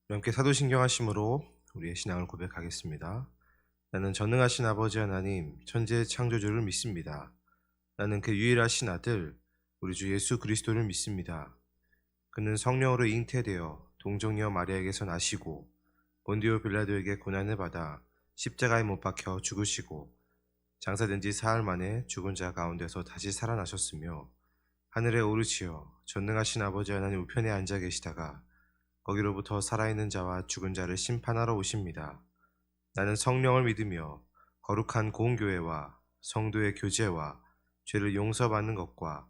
함께 사도신경 하심으로 우리의 신앙을 고백하겠습니다. 나는 전능하신 아버지 하나님, 천지의 창조주를 믿습니다. 나는 그 유일하신 아들, 우리 주 예수 그리스도를 믿습니다. 그는 성령으로 잉태되어 동정녀 마리아에게서 나시고 본디오 빌라도에게 고난을 받아 십자가에 못 박혀 죽으시고 장사된 지 사흘 만에 죽은 자 가운데서 다시 살아나셨으며 하늘에 오르시어 전능하신 아버지 하나님 우편에 앉아 계시다가 거기로부터 살아있는 자와 죽은 자를 심판하러 오십니다. 나는 성령을 믿으며 거룩한 공교회와 성도의 교제와 죄를 용서받는 것과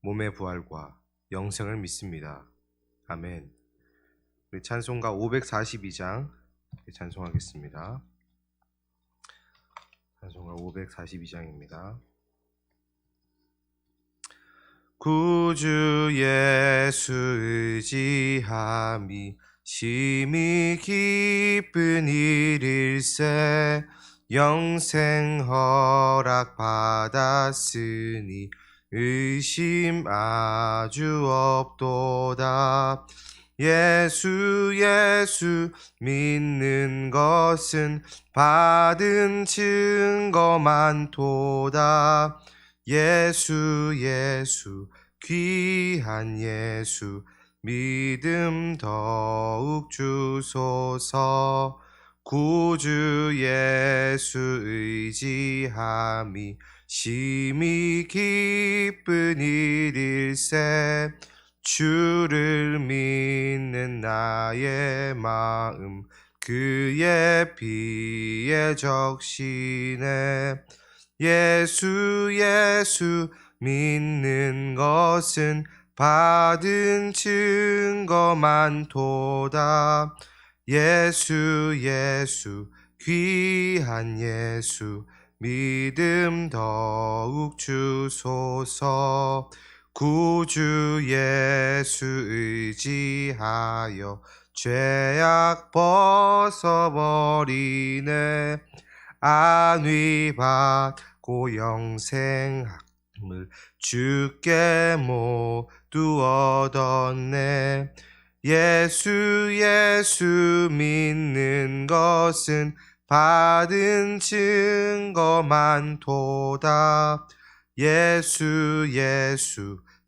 몸의 부활과 영생을 믿습니다. 아멘. 우리 찬송가 542장 찬송하겠습니다. 찬송가 542장입니다. 구주 예수 의지함이 심히 기쁜 일일세. 영생 허락 받았으니 의심 아주 없도다. 예수 믿는 것은 받은 증거 많도다. 예수 귀한 예수 믿음 더욱 주소서. 구주 예수 의지함이 심히 기쁜 일일세. 주를 믿는 나의 마음 그의 피에 적시네. 예수 믿는 것은 받은 증거 많도다. 예수 귀한 예수 믿음 더욱 주소서. 구주 예수 의지하여 죄악 벗어버리네. 안위 받고 영생함을 주께 모두 얻었네. 예수 믿는 것은 받은 증거 많도다. 예수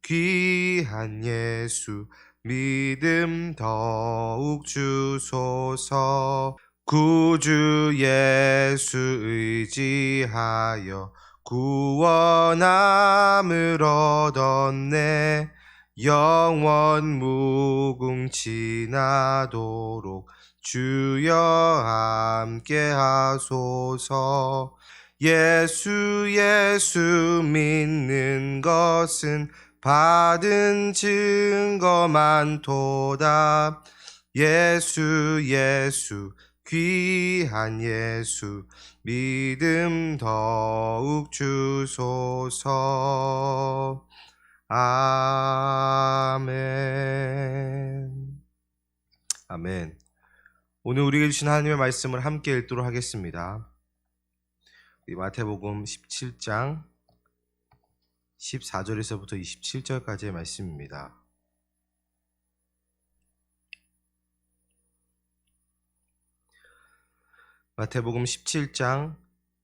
귀한 예수 믿음 더욱 주소서. 구주 예수 의지하여 구원함을 얻었네. 영원 무궁지나도록 주여 함께 하소서. 예수 믿는 것은 받은 증거 많도다. 예수 귀한 예수 믿음 더욱 주소서. 아멘. 아멘. 오늘 우리에게 주신 하나님의 말씀을 함께 읽도록 하겠습니다. 마태복음 17장 14절에서부터 27절까지의 말씀입니다. 마태복음 17장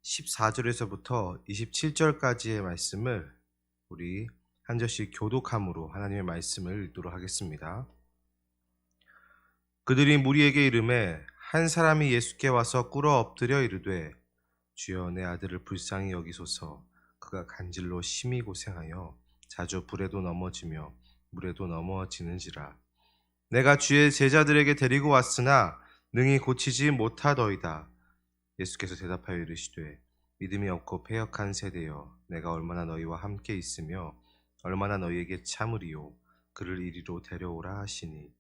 14절에서부터 27절까지의 말씀을 우리 한 절씩 교독함으로 하나님의 말씀을 읽도록 하겠습니다. 그들이 무리에게 이르매 한 사람이 예수께 와서 꿇어 엎드려 이르되 주여 내 아들을 불쌍히 여기소서. 그가 간질로 심히 고생하여 자주 불에도 넘어지며 물에도 넘어지는지라. 내가 주의 제자들에게 데리고 왔으나 능히 고치지 못하더이다. 예수께서 대답하여 이르시되 믿음이 없고 패역한 세대여, 내가 얼마나 너희와 함께 있으며 얼마나 너희에게 참으리요. 그를 이리로 데려오라 하시니.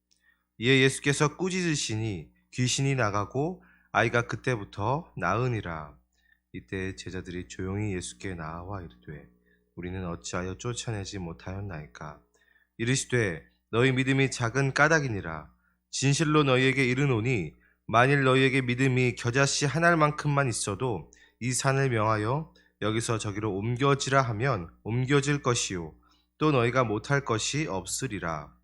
이에 예수께서 꾸짖으시니 귀신이 나가고 아이가 그때부터 나으니라. 이때 제자들이 조용히 예수께 나아와 이르되 우리는 어찌하여 쫓아내지 못하였나이까. 이르시되 너희 믿음이 작은 까닭이니라. 진실로 너희에게 이르노니 만일 너희에게 믿음이 겨자씨 한 알만큼만 있어도 이 산을 명하여 여기서 저기로 옮겨지라 하면 옮겨질 것이요 또 너희가 못할 것이 없으리라.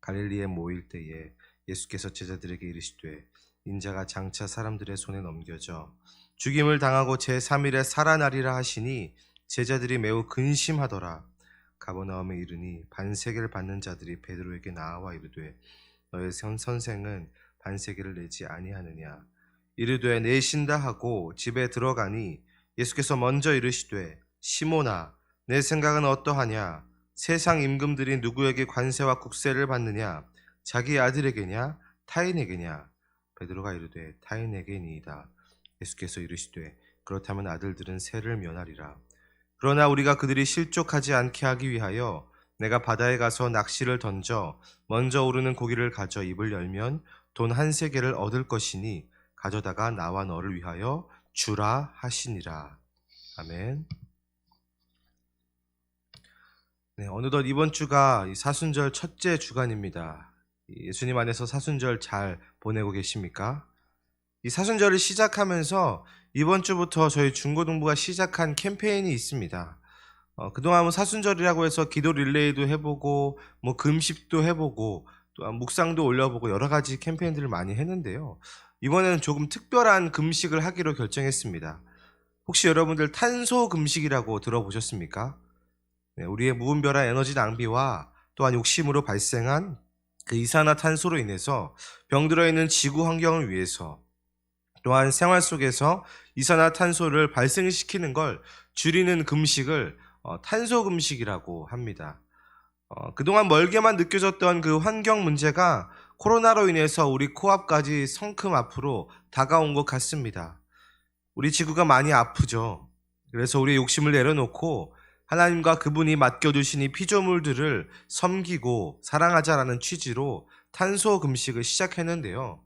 갈릴리에 모일 때에 예수께서 제자들에게 이르시되 인자가 장차 사람들의 손에 넘겨져 죽임을 당하고 제3일에 살아나리라 하시니 제자들이 매우 근심하더라. 가버나움에 이르니 반세계를 받는 자들이 베드로에게 나와 이르되 너의 선생은 반세계를 내지 아니하느냐. 이르되 내신다 하고 집에 들어가니 예수께서 먼저 이르시되 시몬아 내 생각은 어떠하냐. 세상 임금들이 누구에게 관세와 국세를 받느냐. 자기 아들에게냐 타인에게냐. 베드로가 이르되 타인에게니이다. 예수께서 이르시되 그렇다면 아들들은 세를 면하리라. 그러나 우리가 그들이 실족하지 않게 하기 위하여 내가 바다에 가서 낚시를 던져 먼저 오르는 고기를 가져 입을 열면 돈 1세겔을 얻을 것이니 가져다가 나와 너를 위하여 주라 하시니라. 아멘. 네, 어느덧 이번 주가 사순절 첫째 주간입니다. 예수님 안에서 사순절 잘 보내고 계십니까? 이 사순절을 시작하면서 이번 주부터 저희 중고등부가 시작한 캠페인이 있습니다. 그동안 사순절이라고 해서 기도 릴레이도 해보고 금식도 해보고 또한 묵상도 올려보고 여러 가지 캠페인들을 많이 했는데요. 이번에는 조금 특별한 금식을 하기로 결정했습니다. 혹시 여러분들 탄소 금식이라고 들어보셨습니까? 네, 우리의 무분별한 에너지 낭비와 또한 욕심으로 발생한 그 이산화탄소로 인해서 병들어 있는 지구 환경을 위해서 또한 생활 속에서 이산화탄소를 발생시키는 걸 줄이는 금식을 탄소 금식이라고 합니다. 그동안 멀게만 느껴졌던 그 환경 문제가 코로나로 인해서 우리 코앞까지 성큼 앞으로 다가온 것 같습니다. 우리 지구가 많이 아프죠. 그래서 우리의 욕심을 내려놓고 하나님과 그분이 맡겨주신 이 피조물들을 섬기고 사랑하자라는 취지로 탄소 금식을 시작했는데요.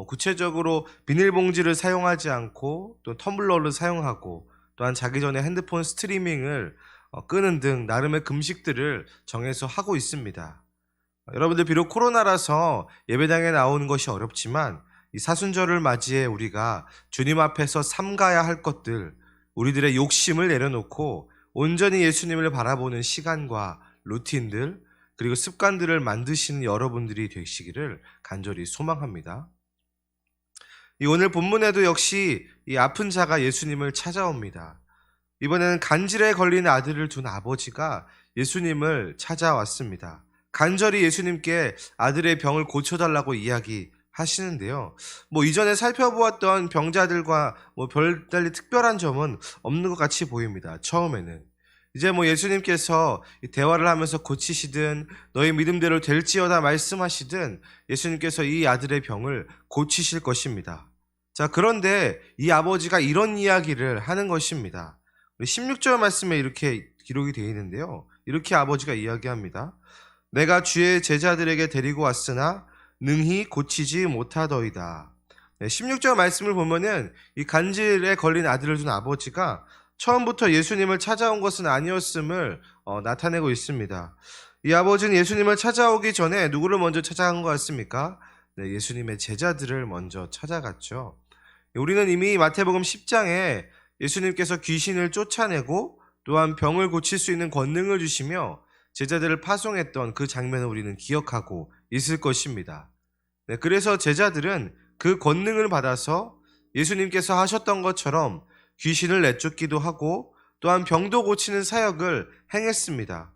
구체적으로 비닐봉지를 사용하지 않고 또 텀블러를 사용하고 또한 자기 전에 핸드폰 스트리밍을 끄는 등 나름의 금식들을 정해서 하고 있습니다. 여러분들 비록 코로나라서 예배당에 나오는 것이 어렵지만 이 사순절을 맞이해 우리가 주님 앞에서 삼가야 할 것들, 우리들의 욕심을 내려놓고 온전히 예수님을 바라보는 시간과 루틴들 그리고 습관들을 만드시는 여러분들이 되시기를 간절히 소망합니다. 이 오늘 본문에도 역시 이 아픈 자가 예수님을 찾아옵니다. 이번에는 간질에 걸린 아들을 둔 아버지가 예수님을 찾아왔습니다. 간절히 예수님께 아들의 병을 고쳐달라고 이야기하시는데요. 이전에 살펴보았던 병자들과 별달리 특별한 점은 없는 것 같이 보입니다. 처음에는. 이제 예수님께서 대화를 하면서 고치시든 너희 믿음대로 될지어다 말씀하시든 예수님께서 이 아들의 병을 고치실 것입니다. 자, 그런데 이 아버지가 이런 이야기를 하는 것입니다. 16절 말씀에 이렇게 기록이 되어 있는데요. 이렇게 아버지가 이야기합니다. 내가 주의 제자들에게 데리고 왔으나 능히 고치지 못하더이다. 16절 말씀을 보면은 이 간질에 걸린 아들을 둔 아버지가 처음부터 예수님을 찾아온 것은 아니었음을 나타내고 있습니다. 이 아버지는 예수님을 찾아오기 전에 누구를 먼저 찾아간 것 같습니까? 네, 예수님의 제자들을 먼저 찾아갔죠. 우리는 이미 마태복음 10장에 예수님께서 귀신을 쫓아내고 또한 병을 고칠 수 있는 권능을 주시며 제자들을 파송했던 그 장면을 우리는 기억하고 있을 것입니다. 네, 그래서 제자들은 그 권능을 받아서 예수님께서 하셨던 것처럼 귀신을 내쫓기도 하고 또한 병도 고치는 사역을 행했습니다.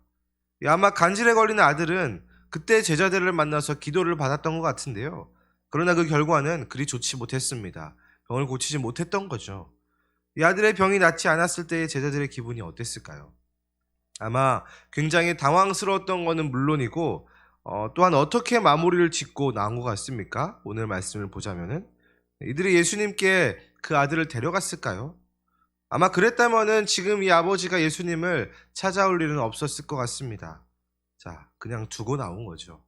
아마 간질에 걸린 아들은 그때 제자들을 만나서 기도를 받았던 것 같은데요. 그러나 그 결과는 그리 좋지 못했습니다. 병을 고치지 못했던 거죠. 이 아들의 병이 낫지 않았을 때의 제자들의 기분이 어땠을까요? 아마 굉장히 당황스러웠던 것은 물론이고 또한 어떻게 마무리를 짓고 나온 것 같습니까? 오늘 말씀을 보자면은 이들이 예수님께 그 아들을 데려갔을까요? 아마 그랬다면은 지금 이 아버지가 예수님을 찾아올 일은 없었을 것 같습니다. 자, 그냥 두고 나온 거죠.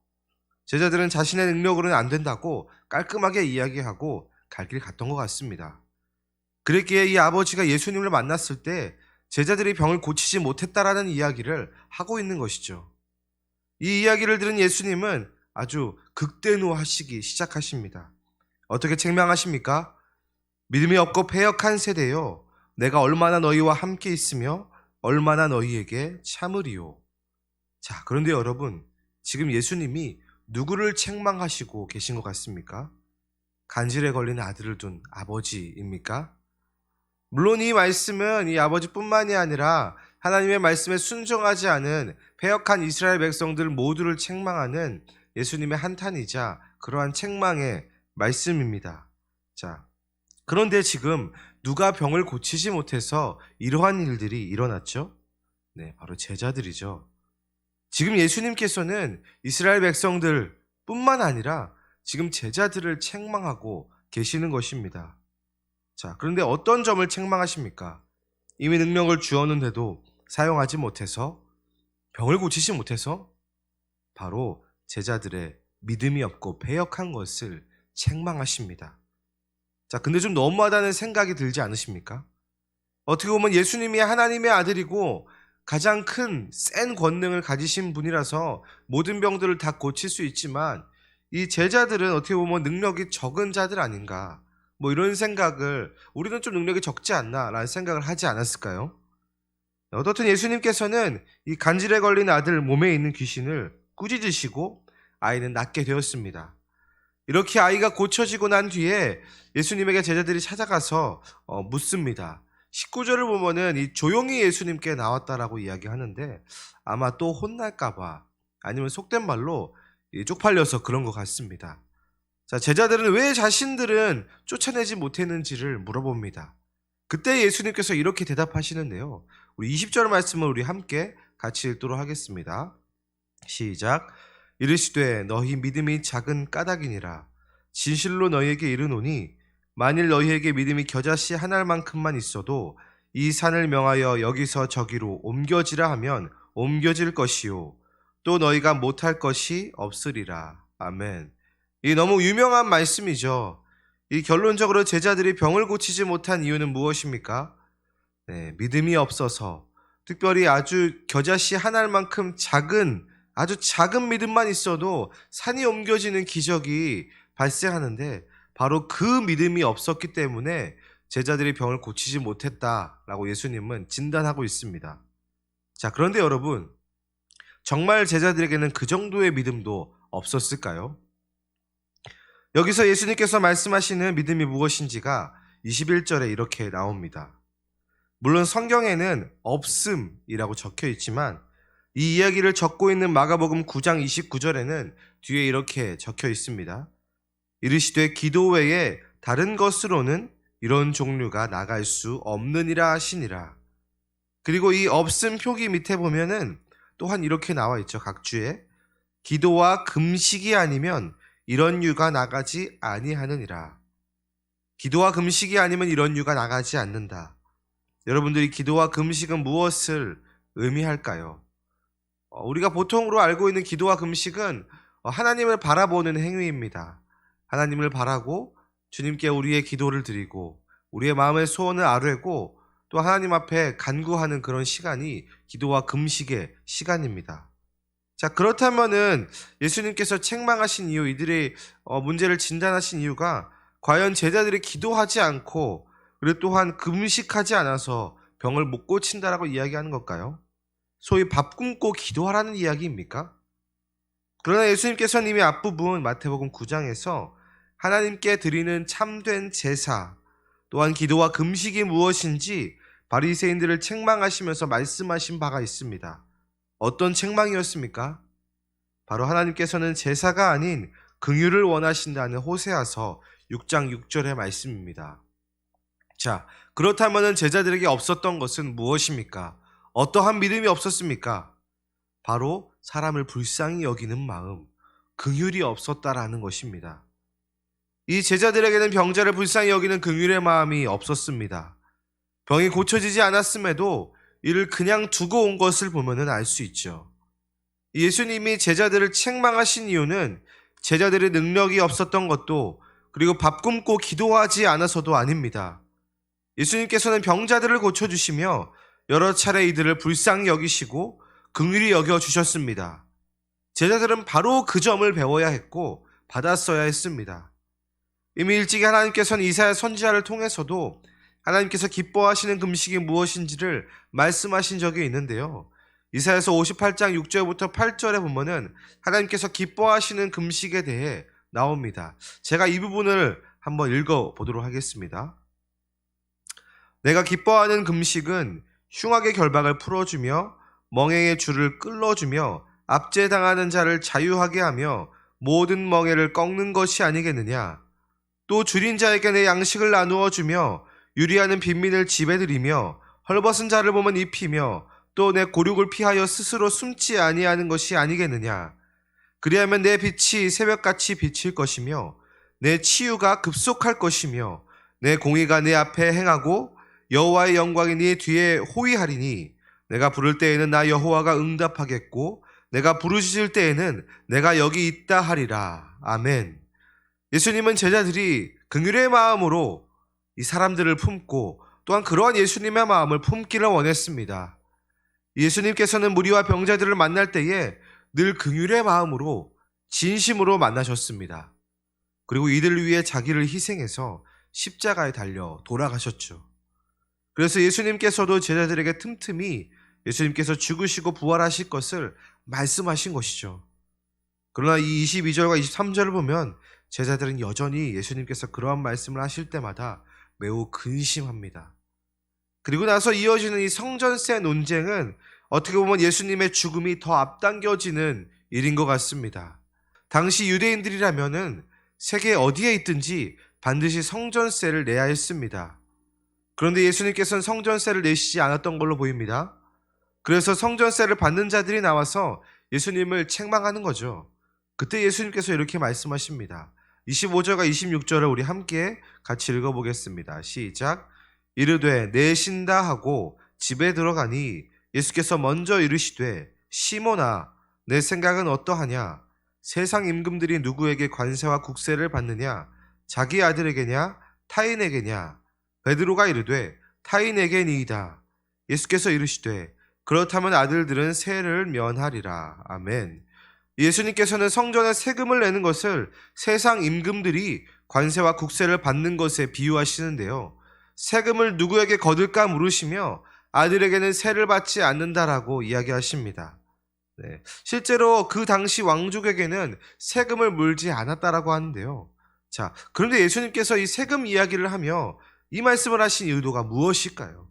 제자들은 자신의 능력으로는 안 된다고 깔끔하게 이야기하고 갈 길 갔던 것 같습니다. 그랬기에 이 아버지가 예수님을 만났을 때 제자들이 병을 고치지 못했다라는 이야기를 하고 있는 것이죠. 이 이야기를 들은 예수님은 아주 극대노하시기 시작하십니다. 어떻게 책망하십니까? 믿음이 없고 패역한 세대요. 내가 얼마나 너희와 함께 있으며 얼마나 너희에게 참으리요. 자, 그런데 여러분, 지금 예수님이 누구를 책망하시고 계신 것 같습니까? 간질에 걸린 아들을 둔 아버지입니까? 물론 이 말씀은 이 아버지뿐만이 아니라 하나님의 말씀에 순종하지 않은 패역한 이스라엘 백성들 모두를 책망하는 예수님의 한탄이자 그러한 책망의 말씀입니다. 자, 그런데 지금 누가 병을 고치지 못해서 이러한 일들이 일어났죠? 네, 바로 제자들이죠. 지금 예수님께서는 이스라엘 백성들 뿐만 아니라 지금 제자들을 책망하고 계시는 것입니다. 자, 그런데 어떤 점을 책망하십니까? 이미 능력을 주었는데도 사용하지 못해서, 병을 고치지 못해서 바로 제자들의 믿음이 없고 패역한 것을 책망하십니다. 자, 근데 좀 너무하다는 생각이 들지 않으십니까? 어떻게 보면 예수님이 하나님의 아들이고 가장 큰 센 권능을 가지신 분이라서 모든 병들을 다 고칠 수 있지만 이 제자들은 어떻게 보면 능력이 적은 자들 아닌가, 뭐 이런 생각을, 우리는 좀 능력이 적지 않나 라는 생각을 하지 않았을까요? 어떻든 예수님께서는 이 간질에 걸린 아들 몸에 있는 귀신을 꾸짖으시고 아이는 낫게 되었습니다. 이렇게 아이가 고쳐지고 난 뒤에 예수님에게 제자들이 찾아가서 묻습니다. 19절을 보면은 이 조용히 예수님께 나왔다라고 이야기하는데 아마 또 혼날까봐, 아니면 속된 말로 쪽팔려서 그런 것 같습니다. 자, 제자들은 왜 자신들은 쫓아내지 못했는지를 물어봅니다. 그때 예수님께서 이렇게 대답하시는데요. 우리 20절 말씀을 우리 함께 같이 읽도록 하겠습니다. 시작. 이르시되 너희 믿음이 작은 까닭이니라. 진실로 너희에게 이르노니 만일 너희에게 믿음이 겨자씨 한 알만큼만 있어도 이 산을 명하여 여기서 저기로 옮겨지라 하면 옮겨질 것이요 또 너희가 못할 것이 없으리라. 아멘. 이 너무 유명한 말씀이죠. 이 결론적으로 제자들이 병을 고치지 못한 이유는 무엇입니까? 네, 믿음이 없어서, 특별히 아주 겨자씨 한 알만큼 아주 작은 믿음만 있어도 산이 옮겨지는 기적이 발생하는데 바로 그 믿음이 없었기 때문에 제자들이 병을 고치지 못했다라고 예수님은 진단하고 있습니다. 자, 그런데 여러분, 정말 제자들에게는 그 정도의 믿음도 없었을까요? 여기서 예수님께서 말씀하시는 믿음이 무엇인지가 21절에 이렇게 나옵니다. 물론 성경에는 없음이라고 적혀 있지만 이 이야기를 적고 있는 마가복음 9장 29절에는 뒤에 이렇게 적혀 있습니다. 이르시되 기도 외에 다른 것으로는 이런 종류가 나갈 수 없느니라 하시니라. 그리고 이 없음 표기 밑에 보면은 또한 이렇게 나와 있죠. 각주에 기도와 금식이 아니면 이런 유가 나가지 아니하느니라. 기도와 금식이 아니면 이런 유가 나가지 않는다. 여러분들이 기도와 금식은 무엇을 의미할까요? 우리가 보통으로 알고 있는 기도와 금식은 하나님을 바라보는 행위입니다. 하나님을 바라고 주님께 우리의 기도를 드리고 우리의 마음의 소원을 아뢰고 또 하나님 앞에 간구하는 그런 시간이 기도와 금식의 시간입니다. 자, 그렇다면은 예수님께서 책망하신 이유, 이들의 문제를 진단하신 이유가 과연 제자들이 기도하지 않고 그리고 또한 금식하지 않아서 병을 못 고친다라고 이야기하는 걸까요? 소위 밥 굶고 기도하라는 이야기입니까? 그러나 예수님께서는 이미 앞부분 마태복음 9장에서 하나님께 드리는 참된 제사, 또한 기도와 금식이 무엇인지 바리새인들을 책망하시면서 말씀하신 바가 있습니다. 어떤 책망이었습니까? 바로 하나님께서는 제사가 아닌 긍휼을 원하신다는 호세아서 6장 6절의 말씀입니다. 자, 그렇다면 제자들에게 없었던 것은 무엇입니까? 어떠한 믿음이 없었습니까? 바로 사람을 불쌍히 여기는 마음, 긍휼이 없었다라는 것입니다. 이 제자들에게는 병자를 불쌍히 여기는 긍휼의 마음이 없었습니다. 병이 고쳐지지 않았음에도 이를 그냥 두고 온 것을 보면 알 수 있죠. 예수님이 제자들을 책망하신 이유는 제자들의 능력이 없었던 것도 그리고 밥 굶고 기도하지 않아서도 아닙니다. 예수님께서는 병자들을 고쳐주시며 여러 차례 이들을 불쌍히 여기시고 긍휼히 여겨주셨습니다. 제자들은 바로 그 점을 배워야 했고 받았어야 했습니다. 이미 일찍이 하나님께서는 이사야 선지자를 통해서도 하나님께서 기뻐하시는 금식이 무엇인지를 말씀하신 적이 있는데요. 이사야서 58장 6절부터 8절에 보면은 하나님께서 기뻐하시는 금식에 대해 나옵니다. 제가 이 부분을 한번 읽어보도록 하겠습니다. 내가 기뻐하는 금식은 흉악의 결박을 풀어주며 멍에의 줄을 끌어주며 압제당하는 자를 자유하게 하며 모든 멍에를 꺾는 것이 아니겠느냐. 또 줄인 자에게 내 양식을 나누어 주며 유리하는 빈민을 집에 들이며 헐벗은 자를 보면 입히며 또 내 고륙을 피하여 스스로 숨지 아니하는 것이 아니겠느냐. 그리하면 내 빛이 새벽같이 비칠 것이며 내 치유가 급속할 것이며 내 공의가 내 앞에 행하고 여호와의 영광이 네 뒤에 호위하리니 내가 부를 때에는 나 여호와가 응답하겠고 내가 부르짖을 때에는 내가 여기 있다 하리라. 아멘. 예수님은 제자들이 긍휼의 마음으로 이 사람들을 품고 또한 그러한 예수님의 마음을 품기를 원했습니다. 예수님께서는 무리와 병자들을 만날 때에 늘 긍휼의 마음으로 진심으로 만나셨습니다. 그리고 이들을 위해 자기를 희생해서 십자가에 달려 돌아가셨죠. 그래서 예수님께서도 제자들에게 틈틈이 예수님께서 죽으시고 부활하실 것을 말씀하신 것이죠. 그러나 이 22절과 23절을 보면 제자들은 여전히 예수님께서 그러한 말씀을 하실 때마다 매우 근심합니다. 그리고 나서 이어지는 이 성전세 논쟁은 어떻게 보면 예수님의 죽음이 더 앞당겨지는 일인 것 같습니다. 당시 유대인들이라면은 세계 어디에 있든지 반드시 성전세를 내야 했습니다. 그런데 예수님께서는 성전세를 내시지 않았던 걸로 보입니다. 그래서 성전세를 받는 자들이 나와서 예수님을 책망하는 거죠. 그때 예수님께서 이렇게 말씀하십니다. 25절과 26절을 우리 함께 같이 읽어보겠습니다. 시작. 이르되 내신다 하고 집에 들어가니 예수께서 먼저 이르시되 시몬아 내 생각은 어떠하냐. 세상 임금들이 누구에게 관세와 국세를 받느냐. 자기 아들에게냐 타인에게냐. 베드로가 이르되 타인에게니이다. 예수께서 이르시되 그렇다면 아들들은 세를 면하리라. 아멘. 예수님께서는 성전에 세금을 내는 것을 세상 임금들이 관세와 국세를 받는 것에 비유하시는데요. 세금을 누구에게 거둘까 물으시며 아들에게는 세를 받지 않는다라고 이야기하십니다. 네, 실제로 그 당시 왕족에게는 세금을 물지 않았다라고 하는데요. 자, 그런데 예수님께서 이 세금 이야기를 하며 이 말씀을 하신 의도가 무엇일까요?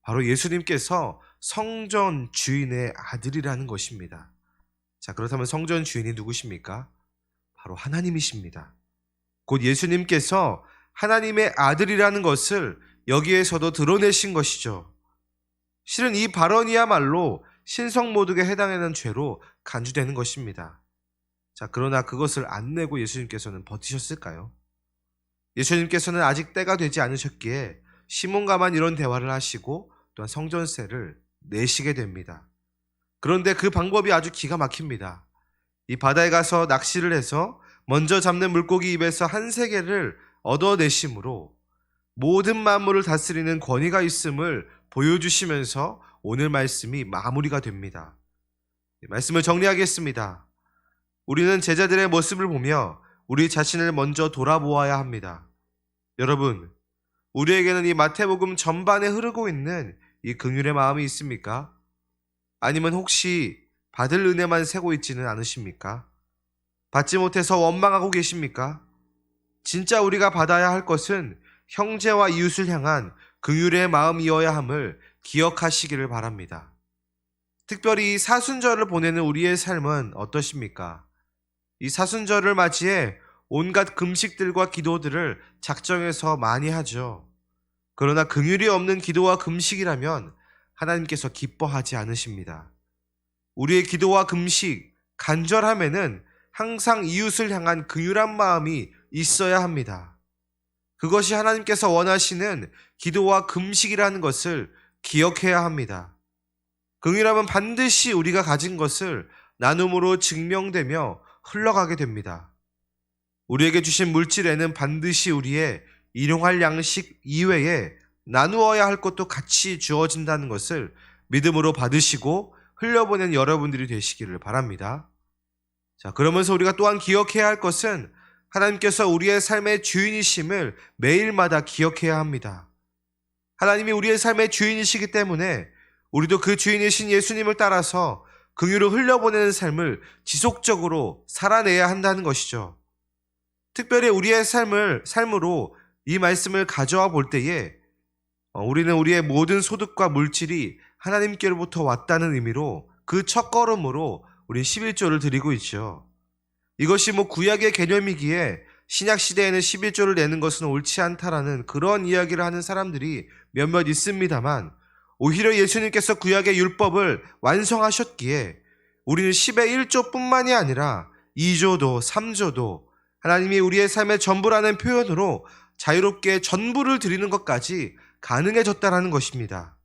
바로 예수님께서 성전 주인의 아들이라는 것입니다. 자, 그렇다면 성전 주인이 누구십니까? 바로 하나님이십니다. 곧 예수님께서 하나님의 아들이라는 것을 여기에서도 드러내신 것이죠. 실은 이 발언이야말로 신성모독에 해당하는 죄로 간주되는 것입니다. 자, 그러나 그것을 안 내고 예수님께서는 버티셨을까요? 예수님께서는 아직 때가 되지 않으셨기에 시몬과만 이런 대화를 하시고 또한 성전세를 내시게 됩니다. 그런데 그 방법이 아주 기가 막힙니다. 이 바다에 가서 낚시를 해서 먼저 잡는 물고기 입에서 한 세개를 얻어내심으로 모든 만물을 다스리는 권위가 있음을 보여주시면서 오늘 말씀이 마무리가 됩니다. 말씀을 정리하겠습니다. 우리는 제자들의 모습을 보며 우리 자신을 먼저 돌아보아야 합니다. 여러분, 우리에게는 이 마태복음 전반에 흐르고 있는 이 긍휼의 마음이 있습니까? 아니면 혹시 받을 은혜만 세고 있지는 않으십니까? 받지 못해서 원망하고 계십니까? 진짜 우리가 받아야 할 것은 형제와 이웃을 향한 긍휼의 마음이어야 함을 기억하시기를 바랍니다. 특별히 이 사순절을 보내는 우리의 삶은 어떠십니까? 이 사순절을 맞이해 온갖 금식들과 기도들을 작정해서 많이 하죠. 그러나 긍휼이 없는 기도와 금식이라면 하나님께서 기뻐하지 않으십니다. 우리의 기도와 금식, 간절함에는 항상 이웃을 향한 긍휼한 마음이 있어야 합니다. 그것이 하나님께서 원하시는 기도와 금식이라는 것을 기억해야 합니다. 긍휼함은 반드시 우리가 가진 것을 나눔으로 증명되며 흘러가게 됩니다. 우리에게 주신 물질에는 반드시 우리의 일용할 양식 이외에 나누어야 할 것도 같이 주어진다는 것을 믿음으로 받으시고 흘려보낸 여러분들이 되시기를 바랍니다. 자, 그러면서 우리가 또한 기억해야 할 것은 하나님께서 우리의 삶의 주인이심을 매일마다 기억해야 합니다. 하나님이 우리의 삶의 주인이시기 때문에 우리도 그 주인이신 예수님을 따라서 긍휼을 흘려보내는 삶을 지속적으로 살아내야 한다는 것이죠. 특별히 우리의 삶으로 이 말씀을 가져와 볼 때에 우리는 우리의 모든 소득과 물질이 하나님께로부터 왔다는 의미로 그 첫걸음으로 우리 11조를 드리고 있죠. 이것이 구약의 개념이기에 신약 시대에는 11조를 내는 것은 옳지 않다라는 그런 이야기를 하는 사람들이 몇몇 있습니다만, 오히려 예수님께서 구약의 율법을 완성하셨기에 우리는 10의 1조뿐만이 아니라 2조도 3조도 하나님이 우리의 삶의 전부라는 표현으로 자유롭게 전부를 드리는 것까지 가능해졌다라는 것입니다.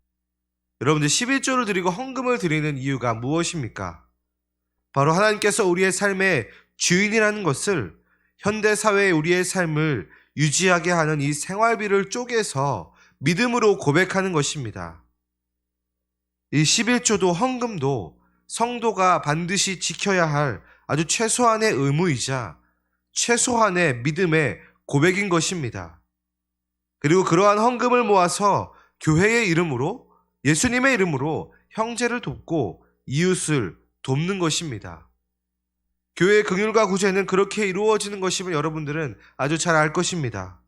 여러분들 11조를 드리고 헌금을 드리는 이유가 무엇입니까? 바로 하나님께서 우리의 삶의 주인이라는 것을 현대사회의 우리의 삶을 유지하게 하는 이 생활비를 쪼개서 믿음으로 고백하는 것입니다. 이 11조도 헌금도 성도가 반드시 지켜야 할 아주 최소한의 의무이자 최소한의 믿음의 고백인 것입니다. 그리고 그러한 헌금을 모아서 교회의 이름으로, 예수님의 이름으로 형제를 돕고 이웃을 돕는 것입니다. 교회의 긍휼과 구제는 그렇게 이루어지는 것임을 여러분들은 아주 잘 알 것입니다.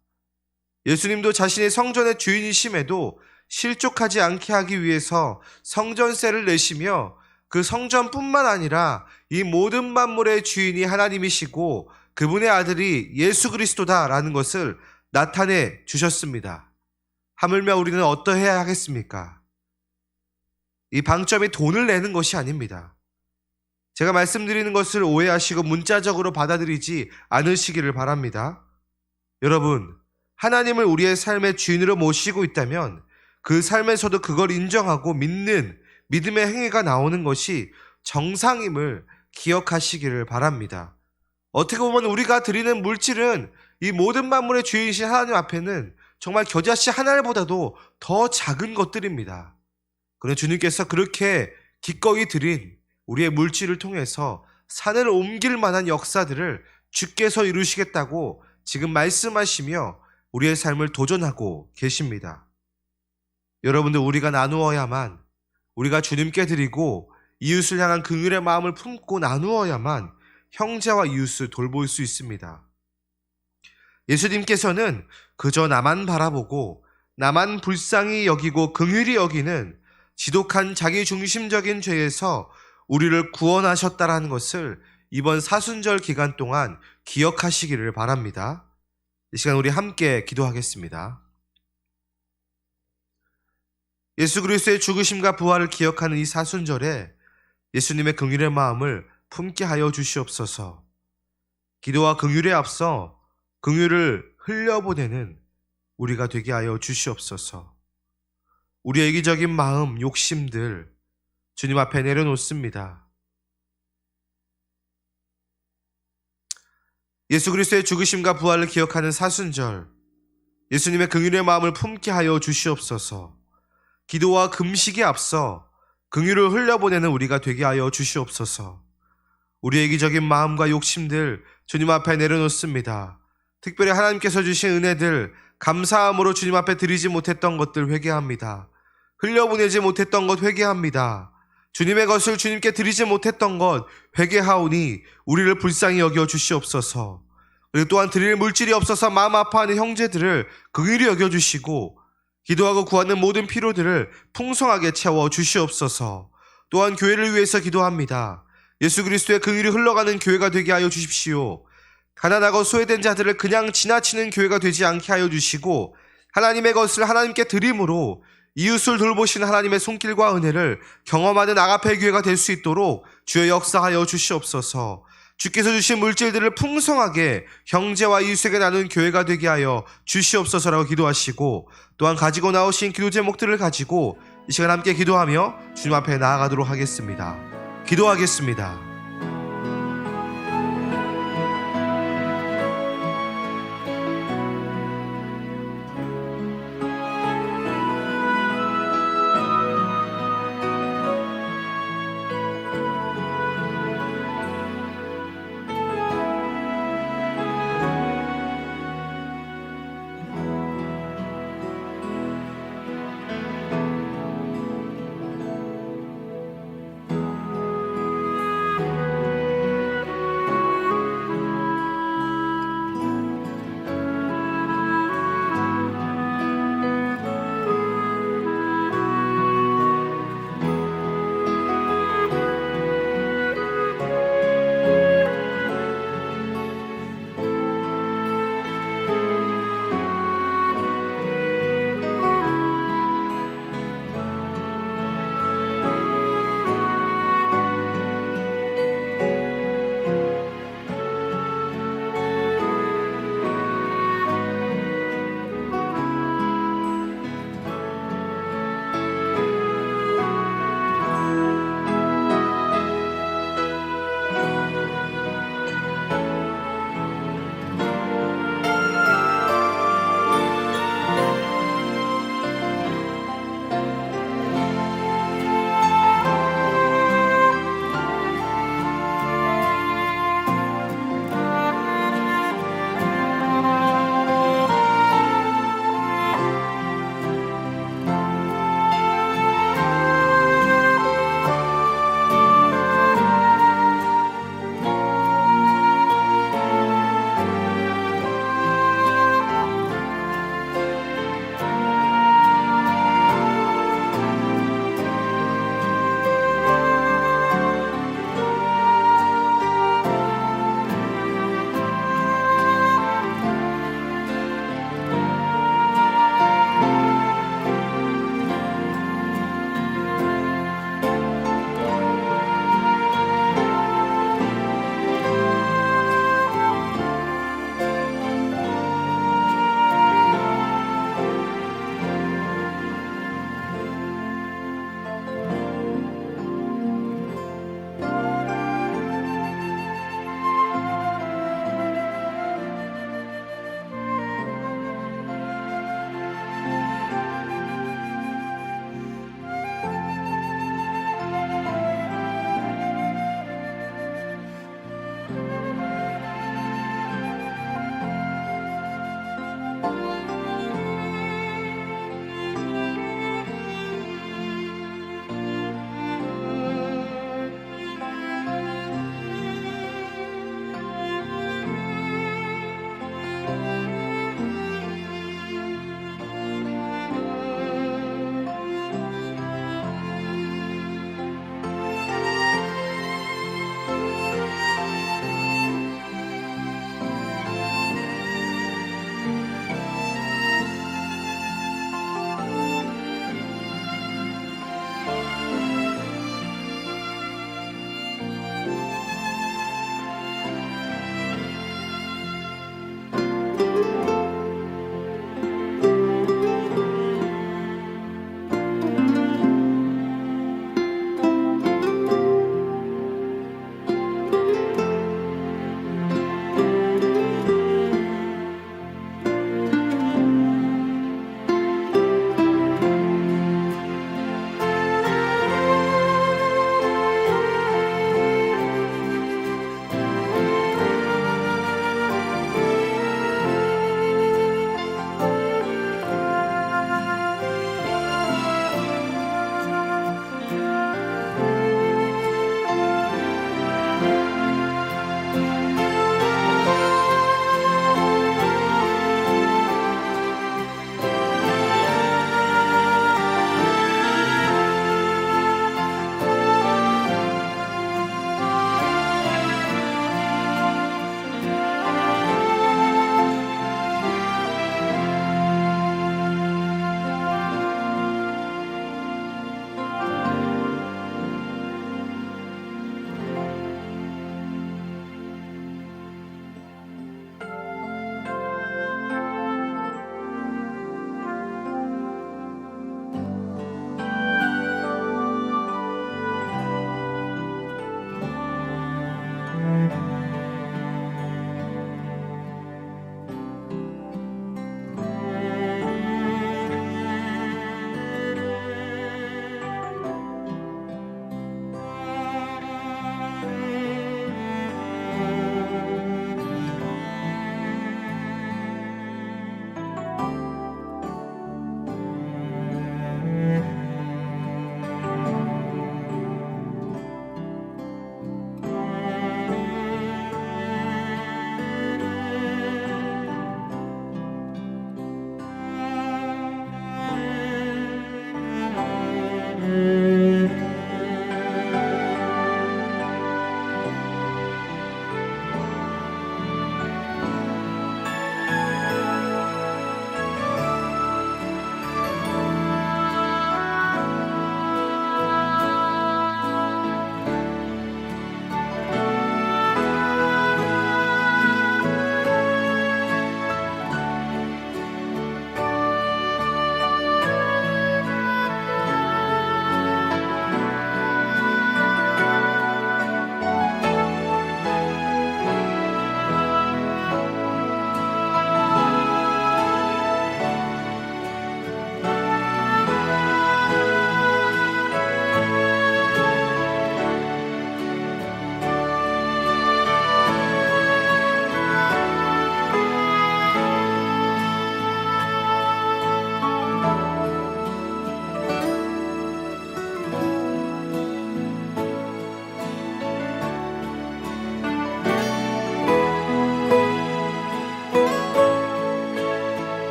예수님도 자신의 성전의 주인이심에도 실족하지 않게 하기 위해서 성전세를 내시며 그 성전뿐만 아니라 이 모든 만물의 주인이 하나님이시고 그분의 아들이 예수 그리스도다라는 것을 나타내 주셨습니다. 하물며 우리는 어떠해야 하겠습니까? 이 방점이 돈을 내는 것이 아닙니다. 제가 말씀드리는 것을 오해하시고 문자적으로 받아들이지 않으시기를 바랍니다. 여러분, 하나님을 우리의 삶의 주인으로 모시고 있다면 그 삶에서도 그걸 인정하고 믿는 믿음의 행위가 나오는 것이 정상임을 기억하시기를 바랍니다. 어떻게 보면 우리가 드리는 물질은 이 모든 만물의 주인이신 하나님 앞에는 정말 겨자씨 한 알보다도 더 작은 것들입니다. 그런데 주님께서 그렇게 기꺼이 드린 우리의 물질을 통해서 산을 옮길 만한 역사들을 주께서 이루시겠다고 지금 말씀하시며 우리의 삶을 도전하고 계십니다. 여러분들, 우리가 나누어야만, 우리가 주님께 드리고 이웃을 향한 긍휼의 마음을 품고 나누어야만 형제와 이웃을 돌볼 수 있습니다. 예수님께서는 그저 나만 바라보고 나만 불쌍히 여기고 긍휼히 여기는 지독한 자기중심적인 죄에서 우리를 구원하셨다라는 것을 이번 사순절 기간 동안 기억하시기를 바랍니다. 이 시간 우리 함께 기도하겠습니다. 예수 그리스도의 죽으심과 부활을 기억하는 이 사순절에 예수님의 긍휼의 마음을 품게 하여 주시옵소서. 기도와 긍휼에 앞서 긍휼을 흘려보내는 우리가 되게 하여 주시옵소서. 우리의 이기적인 마음, 욕심들 주님 앞에 내려놓습니다. 예수 그리스도의 죽으심과 부활을 기억하는 사순절, 예수님의 긍휼의 마음을 품게 하여 주시옵소서. 기도와 금식에 앞서 긍휼을 흘려보내는 우리가 되게 하여 주시옵소서. 우리의 이기적인 마음과 욕심들 주님 앞에 내려놓습니다. 특별히 하나님께서 주신 은혜들 감사함으로 주님 앞에 드리지 못했던 것들 회개합니다. 흘려보내지 못했던 것 회개합니다. 주님의 것을 주님께 드리지 못했던 것 회개하오니 우리를 불쌍히 여겨 주시옵소서. 그리고 또한 드릴 물질이 없어서 마음 아파하는 형제들을 긍휼히 여겨 주시고 기도하고 구하는 모든 필요들을 풍성하게 채워 주시옵소서. 또한 교회를 위해서 기도합니다. 예수 그리스도의 긍휼이 흘러가는 교회가 되게 하여 주십시오. 가난하고 소외된 자들을 그냥 지나치는 교회가 되지 않게 하여 주시고 하나님의 것을 하나님께 드림으로 이웃을 돌보시는 하나님의 손길과 은혜를 경험하는 아가페 교회가 될 수 있도록 주여 역사하여 주시옵소서. 주께서 주신 물질들을 풍성하게 형제와 이웃에게 나눈 교회가 되게 하여 주시옵소서라고 기도하시고 또한 가지고 나오신 기도 제목들을 가지고 이 시간 함께 기도하며 주님 앞에 나아가도록 하겠습니다. 기도하겠습니다.